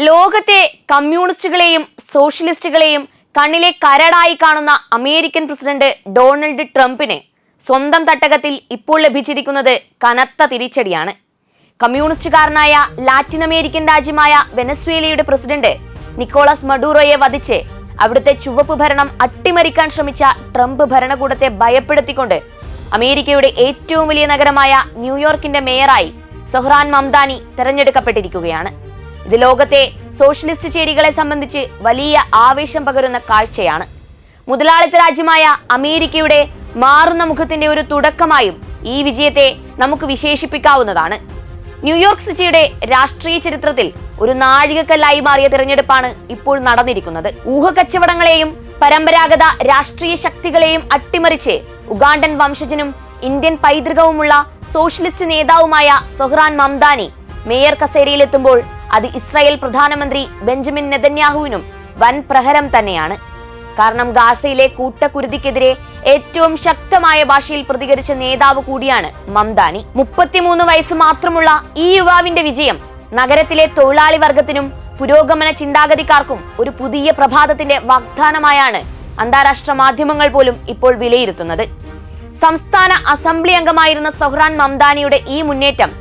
ലോകത്തെ കമ്മ്യൂണിസ്റ്റുകളെയും സോഷ്യലിസ്റ്റുകളെയും കണ്ണിലെ കരടായി കാണുന്ന അമേരിക്കൻ പ്രസിഡന്റ് ഡൊണാൾഡ് ട്രംപിന് സ്വന്തം തട്ടകത്തിൽ ഇപ്പോൾ ലഭിച്ചിരിക്കുന്നത് കനത്ത തിരിച്ചടിയാണ്. കമ്മ്യൂണിസ്റ്റുകാരനായ ലാറ്റിൻ അമേരിക്കൻ രാജ്യമായ വെനസ്വേലയുടെ പ്രസിഡന്റ് നിക്കോളാസ് മഡൂറോയെ വധിച്ച് അവിടുത്തെ ചുവപ്പ് ഭരണം അട്ടിമറിക്കാൻ ശ്രമിച്ച ട്രംപ് ഭരണകൂടത്തെ ഭയപ്പെടുത്തിക്കൊണ്ട് അമേരിക്കയുടെ ഏറ്റവും വലിയ നഗരമായ ന്യൂയോർക്കിന്റെ മേയറായി സൊഹ്റാൻ മംദാനി തെരഞ്ഞെടുക്കപ്പെട്ടിരിക്കുകയാണ്. ഇത് ലോകത്തെ സോഷ്യലിസ്റ്റ് ചേരികളെ സംബന്ധിച്ച് വലിയ ആവേശം പകരുന്ന കാഴ്ചയാണ്. മുതലാളിത്ത രാജ്യമായ അമേരിക്കയുടെ മാറുന്ന മുഖത്തിന്റെ ഒരു തുടക്കമായും ഈ വിജയത്തെ നമുക്ക് വിശേഷിപ്പിക്കാവുന്നതാണ്. ന്യൂയോർക്ക് സിറ്റിയുടെ രാഷ്ട്രീയ ചരിത്രത്തിൽ ഒരു നാഴികക്കല്ലായി മാറിയ തിരഞ്ഞെടുപ്പാണ് ഇപ്പോൾ നടന്നിരിക്കുന്നത്. ഊഹക്കച്ചവടങ്ങളെയും പരമ്പരാഗത രാഷ്ട്രീയ ശക്തികളെയും അട്ടിമറിച്ച് ഉഗാണ്ടൻ വംശജനും ഇന്ത്യൻ പൈതൃകവുമുള്ള സോഷ്യലിസ്റ്റ് നേതാവുമായ സൊഹ്റാൻ മംദാനി മേയർ കസേരയിലെത്തുമ്പോൾ അത് ഇസ്രായേൽ പ്രധാനമന്ത്രി ബെഞ്ചമിൻ നെതന്യാഹുവിനും വൻ പ്രഹരം തന്നെയാണ്. കാരണം ഗാസയിലെ കൂട്ടക്കുരുതിക്കെതിരെ ഏറ്റവും ശക്തമായ ഭാഷയിൽ പ്രതികരിച്ച നേതാവ് കൂടിയാണ് മംദാനി. 33 വയസ്സ് മാത്രമുള്ള ഈ യുവാവിന്റെ വിജയം നഗരത്തിലെ തൊഴിലാളി വർഗത്തിനും പുരോഗമന ചിന്താഗതിക്കാർക്കും ഒരു പുതിയ പ്രഭാതത്തിന്റെ വാഗ്ദാനമായാണ് അന്താരാഷ്ട്ര മാധ്യമങ്ങൾ പോലും ഇപ്പോൾ വിലയിരുത്തുന്നത്. സംസ്ഥാന അസംബ്ലി അംഗമായിരുന്ന സൊഹ്റാൻ മംദാനിയുടെ ഈ മുന്നേറ്റം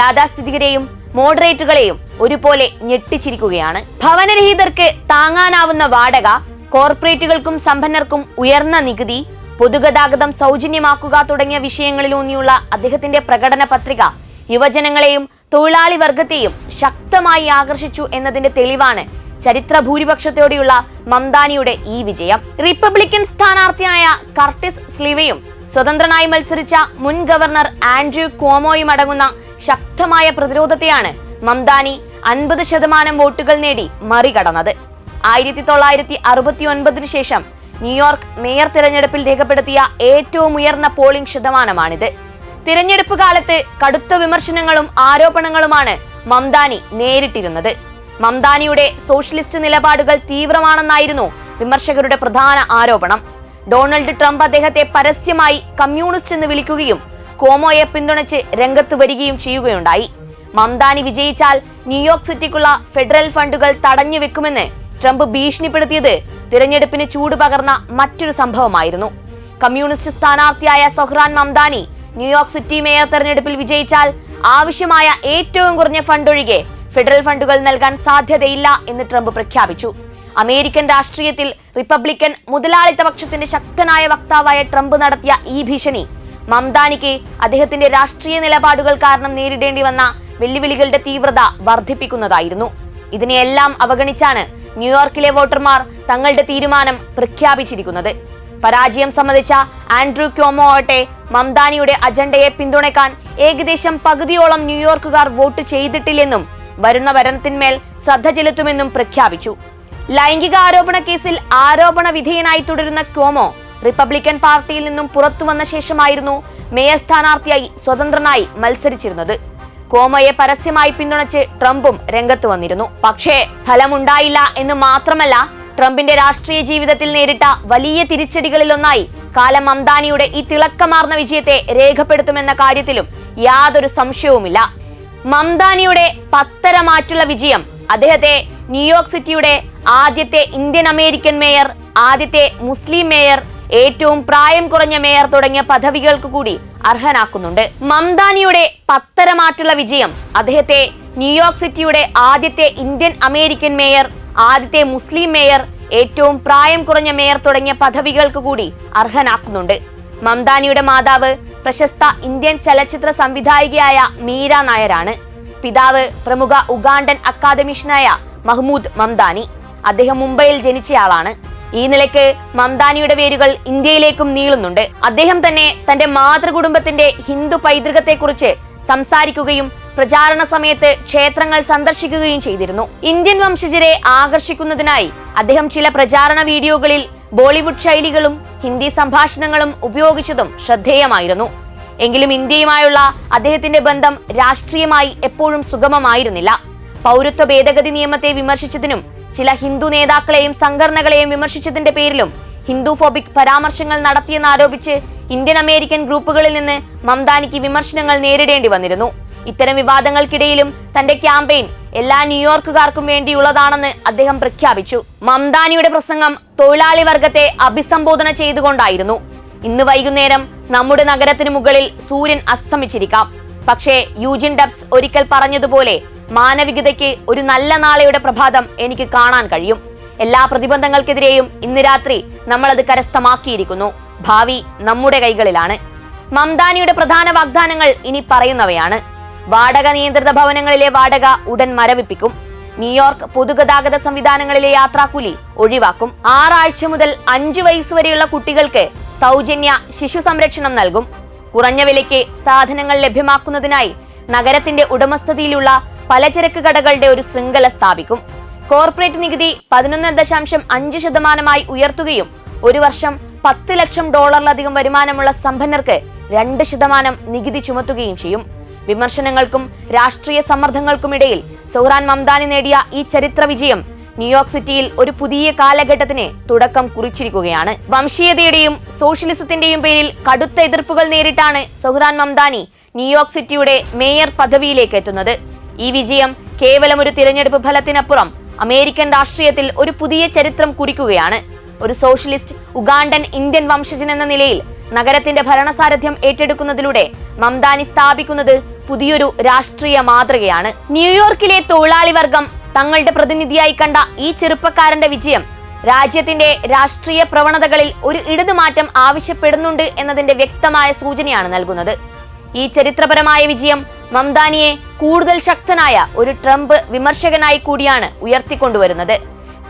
യാഥാസ്ഥിതികരെയും മോഡറേറ്റുകളെയും ഒരുപോലെ ഞെട്ടിച്ചിരിക്കുകയാണ്. ഭവനരഹിതർക്ക് താങ്ങാനാവുന്ന വാടക, കോർപ്പറേറ്റുകൾക്കും സമ്പന്നർക്കും ഉയർന്ന നികുതി, പൊതുഗതാഗതം സൗജന്യമാക്കുക തുടങ്ങിയ വിഷയങ്ങളിലൂന്നിയുള്ള അദ്ദേഹത്തിന്റെ പ്രകടന പത്രിക യുവജനങ്ങളെയും തൊഴിലാളി വർഗത്തെയും ശക്തമായി ആകർഷിച്ചു എന്നതിന്റെ തെളിവാണ് ചരിത്ര ഭൂരിപക്ഷത്തോടെയുള്ള മംദാനിയുടെ ഈ വിജയം. റിപ്പബ്ലിക്കൻ സ്ഥാനാർത്ഥിയായ കർട്ടിസ് സ്ലിവയും സ്വതന്ത്രനായി മത്സരിച്ച മുൻ ഗവർണർ ആൻഡ്രൂ ക്വോമോയും അടങ്ങുന്ന ശക്തമായ പ്രതിരോധത്തെയാണ് മംദാനി 50% വോട്ടുകൾ നേടി മറികടന്നത്. 1969 ശേഷം ന്യൂയോർക്ക് മേയർ തിരഞ്ഞെടുപ്പിൽ രേഖപ്പെടുത്തിയ ഏറ്റവും ഉയർന്ന പോളിംഗ് ശതമാനമാണിത്. തിരഞ്ഞെടുപ്പ് കാലത്ത് കടുത്ത വിമർശനങ്ങളും ആരോപണങ്ങളുമാണ് മംദാനി നേരിട്ടിരുന്നത്. മംദാനിയുടെ സോഷ്യലിസ്റ്റ് നിലപാടുകൾ തീവ്രമാണെന്നായിരുന്നു വിമർശകരുടെ പ്രധാന ആരോപണം. ഡൊണാൾഡ് ട്രംപ് അദ്ദേഹത്തെ പരസ്യമായി കമ്മ്യൂണിസ്റ്റ് എന്ന് വിളിക്കുകയും ക്വോമോയെ പിന്തുണച്ച് രംഗത്ത് വരികയും ചെയ്യുകയുണ്ടായി. മംദാനി വിജയിച്ചാൽ ന്യൂയോർക്ക് സിറ്റിക്കുള്ള ഫെഡറൽ ഫണ്ടുകൾ തടഞ്ഞു വെക്കുമെന്ന് ട്രംപ് ഭീഷണിപ്പെടുത്തിയത് തിരഞ്ഞെടുപ്പിന് ചൂട് പകർന്ന മറ്റൊരു സംഭവമായിരുന്നു. കമ്മ്യൂണിസ്റ്റ് സ്ഥാനാർത്ഥിയായ Zohran Mamdani New York city mayor തെരഞ്ഞെടുപ്പിൽ വിജയിച്ചാൽ ആവശ്യമായ ഏറ്റവും കുറഞ്ഞ ഫണ്ട് ഒഴികെ ഫെഡറൽ ഫണ്ടുകൾ നൽകാൻ സാധ്യതയില്ല എന്ന് ട്രംപ് പ്രഖ്യാപിച്ചു. അമേരിക്കൻ രാഷ്ട്രീയത്തിൽ റിപ്പബ്ലിക്കൻ മുതലാളിത്ത പക്ഷത്തിന്റെ ശക്തനായ വക്താവായ ട്രംപ് നടത്തിയ ഈ ഭീഷണി മംദാനിക്ക് അദ്ദേഹത്തിന്റെ രാഷ്ട്രീയ നിലപാടുകൾ കാരണം നേരിടേണ്ടി വന്ന വെല്ലുവിളികളുടെ തീവ്രത വർദ്ധിപ്പിക്കുന്നതായിരുന്നു. ഇതിനെയെല്ലാം അവഗണിച്ചാണ് ന്യൂയോർക്കിലെ വോട്ടർമാർ തങ്ങളുടെ തീരുമാനം പ്രഖ്യാപിച്ചിരിക്കുന്നത്. പരാജയം സംബന്ധിച്ച ആൻഡ്രൂ ക്വോമോ ആവട്ടെ മംദാനിയുടെ അജണ്ടയെ പിന്തുണയ്ക്കാൻ ഏകദേശം പകുതിയോളം ന്യൂയോർക്കുകാർ വോട്ട് ചെയ്തിട്ടില്ലെന്നും വരുന്ന ഭരണത്തിന്മേൽ ശ്രദ്ധ ചെലുത്തുമെന്നും പ്രഖ്യാപിച്ചു. ലൈംഗിക ആരോപണ കേസിൽ ആരോപണ വിധേയനായി തുടരുന്ന ക്വോമോ റിപ്പബ്ലിക്കൻ പാർട്ടിയിൽ നിന്നും പുറത്തു വന്ന ശേഷമായിരുന്നു മേയർ സ്ഥാനാർത്ഥിയായി സ്വതന്ത്രനായി മത്സരിച്ചിരുന്നത്. ക്വോമോയെ പരസ്യമായി പിന്തുണച്ച് ട്രംപും രംഗത്ത് വന്നിരുന്നു. പക്ഷേ ഫലമുണ്ടായില്ല എന്ന് മാത്രമല്ല, ട്രംപിന്റെ രാഷ്ട്രീയ ജീവിതത്തിൽ നേരിട്ട വലിയ തിരിച്ചടികളിലൊന്നായി കാലം മംദാനിയുടെ ഈ തിളക്കമാർന്ന വിജയത്തെ രേഖപ്പെടുത്തുമെന്ന കാര്യത്തിലും യാതൊരു സംശയവുമില്ല. മംദാനിയുടെ പത്തര മാറ്റുള്ള വിജയം അദ്ദേഹത്തെ ന്യൂയോർക്ക് സിറ്റിയുടെ ആദ്യത്തെ ഇന്ത്യൻ അമേരിക്കൻ മേയർ, ആദ്യത്തെ മുസ്ലിം മേയർ, ഏറ്റവും പ്രായം കുറഞ്ഞ മേയർ തുടങ്ങിയ പദവികൾക്ക് കൂടി അർഹനാക്കുന്നുണ്ട്. മംദാനിയുടെ പത്തര മാറ്റുള്ള വിജയം അദ്ദേഹത്തെ ന്യൂയോർക്ക് സിറ്റിയുടെ ആദ്യത്തെ ഇന്ത്യൻ അമേരിക്കൻ മേയർ, ആദ്യത്തെ മുസ്ലിം മേയർ, ഏറ്റവും പ്രായം കുറഞ്ഞ മേയർ തുടങ്ങിയ പദവികൾക്ക് കൂടി അർഹനാക്കുന്നുണ്ട്. മംദാനിയുടെ മാതാവ് പ്രശസ്ത ഇന്ത്യൻ ചലച്ചിത്ര സംവിധായികയായ മീര നായരാണ്. പിതാവ് പ്രമുഖ ഉഗാണ്ടൻ അക്കാദമിഷ്യനായ മഹ്മൂദ് മംദാനി. അദ്ദേഹം മുംബൈയിൽ ജനിച്ചയാളാണ്. ഈ നിലയ്ക്ക് മംദാനിയുടെ വേരുകൾ ഇന്ത്യയിലേക്കും നീളുന്നുണ്ട്. അദ്ദേഹം തന്നെ തന്റെ മാതൃകുടുംബത്തിന്റെ ഹിന്ദു പൈതൃകത്തെക്കുറിച്ച് സംസാരിക്കുകയും പ്രചാരണ സമയത്ത് ക്ഷേത്രങ്ങൾ സന്ദർശിക്കുകയും ചെയ്തിരുന്നു. ഇന്ത്യൻ വംശജരെ ആകർഷിക്കുന്നതിനായി അദ്ദേഹം ചില പ്രചാരണ വീഡിയോകളിൽ ബോളിവുഡ് ശൈലികളും ഹിന്ദി സംഭാഷണങ്ങളും ഉപയോഗിച്ചതും ശ്രദ്ധേയമായിരുന്നു. എങ്കിലും ഇന്ത്യയുമായുള്ള അദ്ദേഹത്തിന്റെ ബന്ധം രാഷ്ട്രീയമായി എപ്പോഴും സുഗമമായിരുന്നില്ല. പൗരത്വ ഭേദഗതി നിയമത്തെ വിമർശിച്ചതിനും ചില ഹിന്ദു നേതാക്കളെയും സംഘടനകളെയും വിമർശിച്ചതിന്റെ പേരിലും ഹിന്ദുഫോബിക് പരാമർശങ്ങൾ നടത്തിയെന്നാരോപിച്ച് ഇന്ത്യൻ അമേരിക്കൻ ഗ്രൂപ്പുകളിൽ നിന്ന് മംദാനിക്ക് വിമർശനങ്ങൾ നേരിടേണ്ടി വന്നിരുന്നു. ഇത്തരം വിവാദങ്ങൾക്കിടയിലും തന്റെ ക്യാമ്പയിൻ എല്ലാ ന്യൂയോർക്കുകാർക്കും വേണ്ടിയുള്ളതാണെന്ന് അദ്ദേഹം പ്രഖ്യാപിച്ചു. മംദാനിയുടെ പ്രസംഗം തൊഴിലാളി വർഗത്തെ അഭിസംബോധന ചെയ്തുകൊണ്ടായിരുന്നു. ഇന്ന് വൈകുന്നേരം നമ്മുടെ നഗരത്തിന് മുകളിൽ സൂര്യൻ അസ്തമിച്ചിരിക്കാം. പക്ഷേ യൂജിൻ ഡബ്സ് ഒരിക്കൽ പറഞ്ഞതുപോലെ മാനവികതയ്ക്ക് ഒരു നല്ല നാളെയുടെ പ്രഭാതം എനിക്ക് കാണാൻ കഴിയും. എല്ലാ പ്രതിബന്ധങ്ങൾക്കെതിരെയും ഇന്ന് രാത്രി നമ്മൾ അത് കരസ്ഥമാക്കിയിരിക്കുന്നു. ഭാവി നമ്മുടെ കൈകളിലാണ്. മംദാനിയുടെ പ്രധാന വാഗ്ദാനങ്ങൾ ഇനി പറയുന്നവയാണ്. വാടക നിയന്ത്രിത ഭവനങ്ങളിലെ വാടക ഉടൻ മരവിപ്പിക്കും. ന്യൂയോർക്ക് പൊതുഗതാഗത സംവിധാനങ്ങളിലെ യാത്രാക്കൂലി ഒഴിവാക്കും. 6 ആഴ്ച മുതൽ 5 വയസ്സ് വരെയുള്ള കുട്ടികൾക്ക് സൗജന്യ ശിശു സംരക്ഷണം നൽകും. കുറഞ്ഞ വിലയ്ക്ക് സാധനങ്ങൾ ലഭ്യമാക്കുന്നതിനായി നഗരത്തിന്റെ ഉടമസ്ഥതയിലുള്ള പലചരക്ക് കടകളുടെ ഒരു ശൃംഖല സ്ഥാപിക്കും. കോർപ്പറേറ്റ് നികുതി 11.5% ഉയർത്തുകയും ഒരു വർഷം $10 ലക്ഷം വരുമാനമുള്ള സമ്പന്നർക്ക് 2% നികുതി ചുമത്തുകയും ചെയ്യും. വിമർശനങ്ങൾക്കും രാഷ്ട്രീയ സമ്മർദ്ദങ്ങൾക്കുമിടയിൽ സൊഹ്റാൻ മംദാനി നേടിയ ഈ ചരിത്ര വിജയം ന്യൂയോർക്ക് സിറ്റിയിൽ ഒരു പുതിയ കാലഘട്ടത്തിന് തുടക്കം കുറിച്ചിരിക്കുകയാണ്. വംശീയതയുടെയും സോഷ്യലിസത്തിന്റെയും പേരിൽ കടുത്ത എതിർപ്പുകൾ നേരിട്ടാണ് സൊഹ്റാൻ മംദാനി ന്യൂയോർക്ക് സിറ്റിയുടെ മേയർ പദവിയിലേക്ക് എത്തുന്നത്. ഈ വിജയം കേവലം ഒരു തിരഞ്ഞെടുപ്പ് ഫലത്തിനപ്പുറം അമേരിക്കൻ രാഷ്ട്രീയത്തിൽ ഒരു പുതിയ ചരിത്രം കുറിക്കുകയാണ്. ഒരു സോഷ്യലിസ്റ്റ് ഉഗാണ്ടൻ ഇന്ത്യൻ വംശജൻ എന്ന നിലയിൽ നഗരത്തിന്റെ ഭരണസാരഥ്യം ഏറ്റെടുക്കുന്നതിലൂടെ മംദാനി സ്ഥാപിക്കുന്നത് പുതിയൊരു രാഷ്ട്രീയ മാതൃകയാണ്. ന്യൂയോർക്കിലെ തൊഴിലാളി വർഗം തങ്ങളുടെ പ്രതിനിധിയായി കണ്ട ഈ ചെറുപ്പക്കാരന്റെ വിജയം രാജ്യത്തിന്റെ രാഷ്ട്രീയ പ്രവണതകളിൽ ഒരു ഇടതുമാറ്റം ആവശ്യപ്പെടുന്നുണ്ട് എന്നതിന്റെ വ്യക്തമായ സൂചനയാണ് നൽകുന്നത്. ഈ ചരിത്രപരമായ വിജയം മംദാനിയെ കൂടുതൽ ശക്തനായ ഒരു ട്രംപ് വിമർശകനായി കൂടിയാണ് ഉയർത്തിക്കൊണ്ടുവരുന്നത്.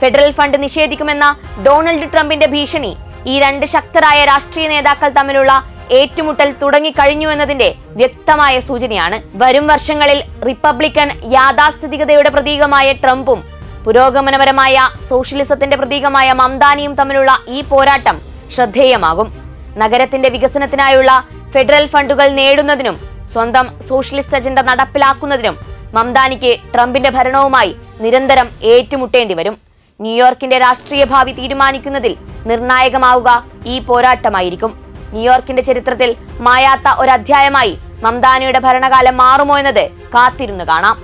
ഫെഡറൽ ഫണ്ട് നിഷേധിക്കുമെന്ന ഡൊണാൾഡ് ട്രംപിന്റെ ഭീഷണി ഈ 2 ശക്തരായ രാഷ്ട്രീയ നേതാക്കൾ തമ്മിലുള്ള ഏറ്റുമുട്ടൽ തുടങ്ങിക്കഴിഞ്ഞു എന്നതിന്റെ വ്യക്തമായ സൂചനയാണ്. വരും വർഷങ്ങളിൽ റിപ്പബ്ലിക്കൻ യാഥാസ്ഥിതികതയുടെ പ്രതീകമായ ട്രംപും പുരോഗമനപരമായ സോഷ്യലിസത്തിന്റെ പ്രതീകമായ മംദാനിയും തമ്മിലുള്ള ഈ പോരാട്ടം ശ്രദ്ധേയമാകും. നഗരത്തിന്റെ വികസനത്തിനായുള്ള ഫെഡറൽ ഫണ്ടുകൾ നേടുന്നതിനും സ്വന്തം സോഷ്യലിസ്റ്റ് അജണ്ട നടപ്പിലാക്കുന്നതിനും മംദാനിക്ക് ട്രംപിന്റെ ഭരണവുമായി നിരന്തരം ഏറ്റുമുട്ടേണ്ടി വരും. ന്യൂയോർക്കിന്റെ രാഷ്ട്രീയ ഭാവി തീരുമാനിക്കുന്നതിൽ നിർണായകമാവുക ഈ പോരാട്ടമായിരിക്കും. ന്യൂയോർക്കിന്റെ ചരിത്രത്തിൽ മായാത്ത ഒരധ്യായമായി മംദാനിയുടെ ഭരണകാലം മാറുമോ എന്നത് കാത്തിരുന്നു കാണാം.